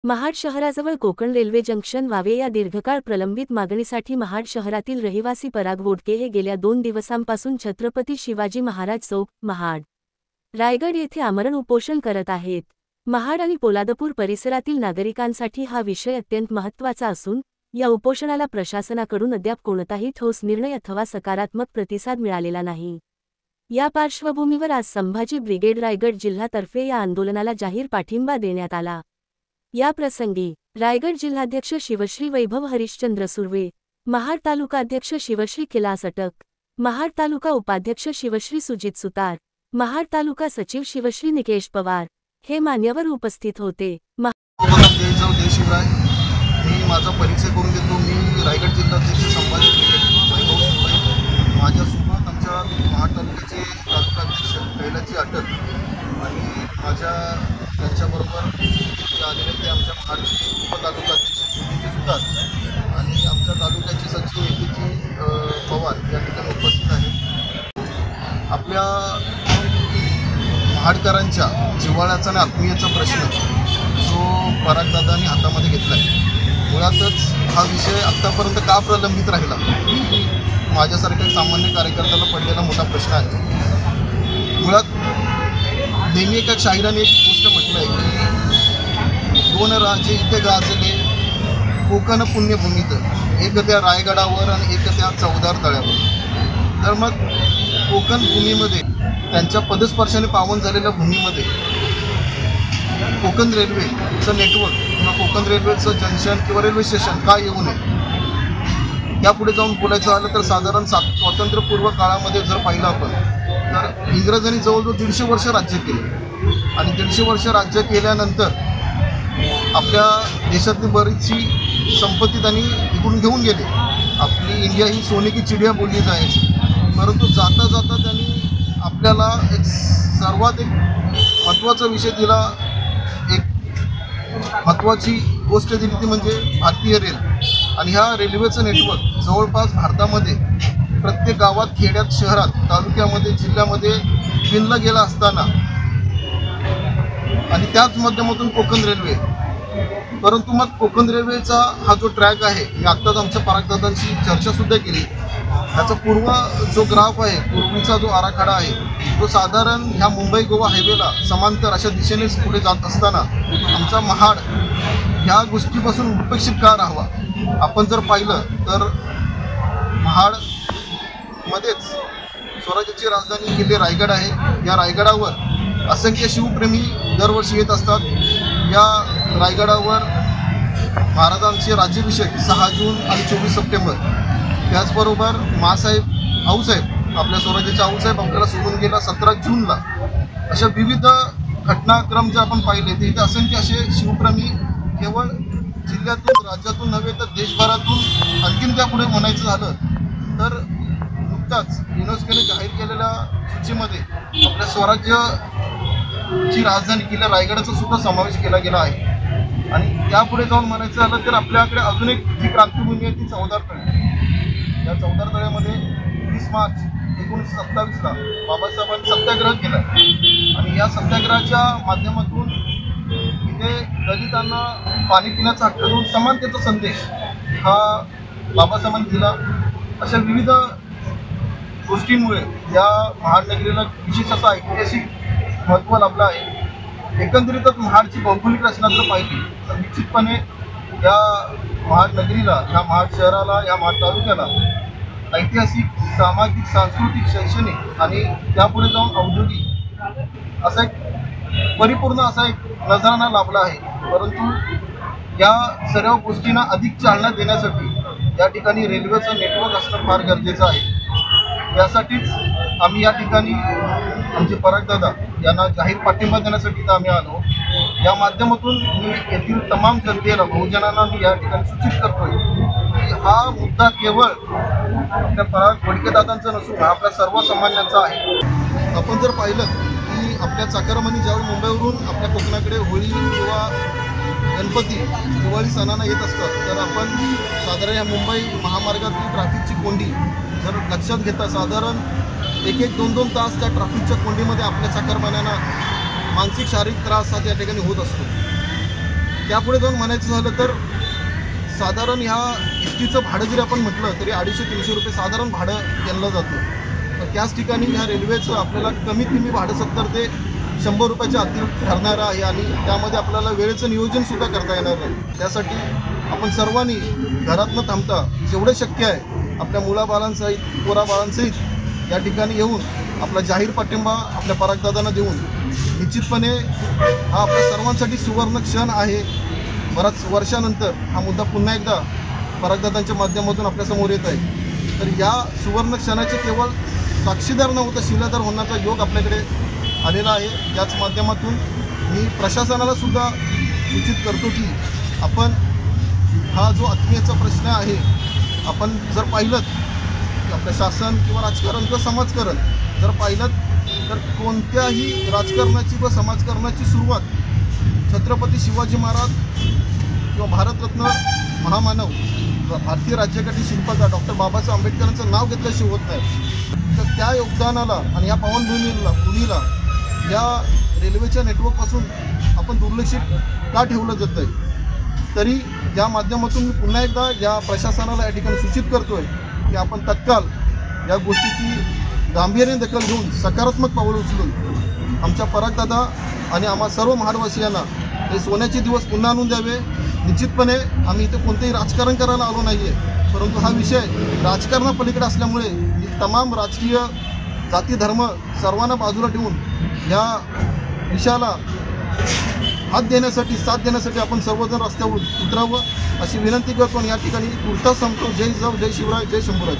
महाड शहराजवळ Konkan railway junction व्हावे या दीर्घकाळ प्रलंबित मागणीसाठी महाड शहरातील रहिवासी पराग वोडके हे गेल्या 2 दिवसांपासून छत्रपती शिवाजी महाराज चौक, महाड, रायगड येथे आमरण उपोषण करत आहेत। महाड आणि पोलादपूर परिसरातील नागरिकांसाठी हा विषय अत्यंत महत्त्वाचा असून या उपोषणाला प्रशासनाकडून अद्याप कोणताही ठोस निर्णय अथवा सकारात्मक प्रतिसाद मिळालेला नाही। या पार्श्वभूमीवर आज संभाजी ब्रिगेड रायगड जिल्हातर्फे या आंदोलनाला जाहीर पाठिंबा देण्यात आला। या प्रसंगी रायगड जिल्हाध्यक्ष शिवश्री वैभव हरिश्चंद्र सुर्वे, महाड तालुका अध्यक्ष शिवश्री कैलास अटक, महाड तालुका उपाध्यक्ष शिवश्री सुजित सुतार, महाड तालुका सचिव शिवश्री निकेश पवार हे मान्यवर उपस्थित होते। माझा परिचय करून देतो। मी रायगड जिल्हाध्यक्ष संभाजी ब्रिगेड वैभव सुर्वे, माझ्यासोबत आमच्या महाड तालुक्याचे तालुकाध्यक्ष कैलासजी अटक आणि त्यांच्याबरोबर आलेले ते आमच्या महाडचे उपतालुकाध्यक्ष सुजित सुतार आणि आमच्या तालुक्याचे सचिव निकेश पवार या ठिकाणी उपस्थित आहेत। आपल्या महाडकरांच्या जिव्हाळ्याचा आणि आत्मीयतेचा प्रश्न जो परागदादांनी हातामध्ये घेतला आहे, मुळातच हा विषय आत्तापर्यंत का प्रलंबित राहिला माझ्यासारख्या सामान्य कार्यकर्त्याला पडलेला मोठा प्रश्न आहे। मुळात नेहमी एका शाहिराने एक गोष्ट म्हटलं आहे की 2 राजे इथे गाजले कोकण पुण्यभूमीत, एक त्या रायगडावर आणि एक त्या चौदार तळ्यावर। तर मग कोकण भूमीमध्ये त्यांच्या पदस्पर्शाने पावन झालेल्या भूमीमध्ये कोकण रेल्वेचं नेटवर्क किंवा कोकण रेल्वेचं जंक्शन किंवा रेल्वे स्टेशन का येऊ नये, यापुढे जाऊन बोलायचं झालं तर साधारण स्वातंत्र्यपूर्व काळामध्ये जर पाहिलं आपण तर इंग्रजांनी जवळजवळ 150 वर्ष राज्य केले आणि 150 वर्ष राज्य केल्यानंतर आपल्या देशातली बरीचशी संपत्ती त्यांनी इकडून घेऊन गेले। आपली इंडिया ही सोने की चिडिया बोलली जायची, परंतु जाता जाता त्यांनी आपल्याला एक सर्वात महत्त्वाचा विषय दिला, एक महत्त्वाची गोष्ट दिली ती म्हणजे भारतीय रेल। आणि ह्या रेल्वेचं नेटवर्क जवळपास भारतामध्ये प्रत्येक गावात, खेड्यात, शहरात, तालुक्यामध्ये, जिल्ह्यामध्ये विणलं गेलं असताना आणि त्याच माध्यमातून कोकण रेल्वे, परंतु मग कोकण रेल्वेचा हा जो ट्रॅक आहे, मी आत्ताच आमच्या परागदादांशी चर्चासुद्धा केली, त्याचा पूर्व जो ग्राफ आहे, पूर्वीचा जो आराखडा आहे, तो साधारण ह्या मुंबई गोवा हायवेला समांतर अशा दिशेनेच पुढे जात असताना आमचा महाड ह्या गोष्टीपासून उपेक्षित का राहावा। आपण जर पाहिलं तर महाडमध्येच स्वराज्याची राजधानी किल्ले रायगड आहे। या रायगडावर असंख्य शिवप्रेमी दरवर्षी येत असतात। या रायगडावर महाराजांचे राज्याभिषेक 6 जून आणि 24 सप्टेंबर, त्याचबरोबर मासाहेब आऊसाहेब, आपल्या स्वराज्याचे आऊसाहेब आपल्याला सोडून गेला 17 जूनला। अशा विविध घटनाक्रम जर आपण पाहिले तर इथे असंख्य असे शिवप्रेमी केवळ जिल्ह्यातून, राज्यातून नव्हे तर देशभरातून, आणखीन त्यापुढे म्हणायचं झालं तर नुकताच युनेस्कोने जाहीर केलेल्या सूचीमध्ये आपल्या स्वराज्याची राजधानी किल्ला रायगडाचा सुद्धा समावेश केला गेला आहे। आणि त्यापुढे जाऊन म्हणायचं झालं तर आपल्याकडे अजून एक जी क्रांतीभूमी आहे ती चौदार तळे। या चौदार तळ्यामध्ये 20 मार्च 1927ला बाबासाहेबांनी सत्याग्रह केला आणि या सत्याग्रहाच्या माध्यमातून इथे दलितांना पाणी पिण्याचा हक्क देऊन समानतेचा संदेश हा बाबासाहेबांनी दिला। अशा विविध गोष्टींमुळे या महाडनगरीला विशेष असा ऐतिहासिक महत्त्व लाभलं आहे। एकंदरीतच महाडची भौगोलिक रचना जर पाहिली तर निश्चितपणे या महाडनगरीला, या महाड शहराला, या महाड तालुक्याला ऐतिहासिक, सामाजिक, सांस्कृतिक, शैक्षणिक आणि त्यापुढे जाऊन औद्योगिक असा एक परिपूर्ण असा एक नजराणा लाभला आहे। परंतु या सर्व गोष्टींना अधिक चालना देण्यासाठी या ठिकाणी रेल्वेचं नेटवर्क असणं फार गरजेचं आहे। यासाठीच आम्ही या ठिकाणी आमचे परागदादा यांना जाहीर पाठिंबा देण्यासाठी तर आम्ही आलो। या माध्यमातून मी येथील तमाम जनतेला, बहुजनांना मी या ठिकाणी सूचित करतोय की हा मुद्दा केवळ आपल्या पराग वडकेदादांचा नसून आपल्या सर्वसामान्यांचा आहे। आपण जर पाहिलं की आपल्या चाकरमानी ज्यावेळी मुंबईवरून आपल्या कोकणाकडे होळी किंवा गणपती, दिवाळी सणांना येत असतात तर आपण साधारण या मुंबई महामार्गातील ट्रॅफिकची कोंडी जर लक्षात घेता साधारण 1-2 तास त्या ट्रॅफिकच्या कोंडीमध्ये आपल्या चाकरमान्यांना मानसिक शारीरिक त्रास हा त्या ठिकाणी होत असतो। त्यापुढे जाऊन म्हणायचं झालं तर साधारण ह्या एस टीचं भाडं जरी आपण म्हटलं तरी 250-300 रुपये साधारण भाडं केलं जातं. तर त्याच ठिकाणी ह्या रेल्वेचं आपल्याला कमीत कमी भाडं 70 ते 100 रुपयाच्या आतील ठरणारं आहे आणि त्यामध्ये आपल्याला वेळेचं नियोजनसुद्धा करता येणार नाही. त्यासाठी आपण सर्वांनी घरात न थांबता जेवढं शक्य आहे आपल्या मुलाबाळांसहित पोराबाळांसहित या ठिकाणी येऊन आपला जाहीर पाठिंबा आपल्या परागदादांना देऊन निश्चितपणे हा आपल्या सर्वांसाठी सुवर्ण क्षण आहे. बऱ्याच वर्षानंतर हा मुद्दा पुन्हा एकदा परागदादांच्या माध्यमातून आपल्यासमोर येत आहे. तर या सुवर्ण क्षणाचे केवळ साक्षीदार न होता शिलादार होण्याचा योग आपल्याकडे आलेला आहे. याच माध्यमातून मी प्रशासनाला सुद्धा सूचित करतो की आपण हा जो आत्मीयतेचा प्रश्न आहे आपण जर पाहिलं की आपलं शासन किंवा राजकारण किंवा समाजकारण जर पाहिलं तर कोणत्याही राजकारणाची व समाजकारणाची सुरुवात छत्रपती शिवाजी महाराज किंवा भारतरत्न महामानव भारतीय राज्यघटनेचे शिल्पकार डॉक्टर बाबासाहेब आंबेडकरांचं नाव घेतल्याशिवाय होत नाही. तर त्या योगदानाला आणि या पावनभूमीला या रेल्वेच्या नेटवर्कपासून आपण दुर्लक्षित का ठेवलं जातं आहे. तरी या माध्यमातून मी पुन्हा एकदा या प्रशासनाला या ठिकाणी सूचित करतोय की आपण तत्काळ या गोष्टीची गांभीर्याने दखल घेऊन सकारात्मक पाऊल उचलून आमच्या परागदादा आणि आम्हा सर्व महाडवासियांना हे सोन्याचे दिवस पुन्हा आणून द्यावे. निश्चितपणे आम्ही इथे कोणतेही राजकारण करायला आलो नाही आहे, परंतु हा विषय राजकारणापलीकडे असल्यामुळे तमाम राजकीय जाती धर्म सर्वांना बाजूला ठेवून या विषयाला हात देण्यासाठी साथ देण्यासाठी आपण सर्वजण रस्त्यावर उतरावं अशी विनंती करतो आणि या ठिकाणी तुर्तास संपतो. जय जव जय शिवराय जय शंभूराज.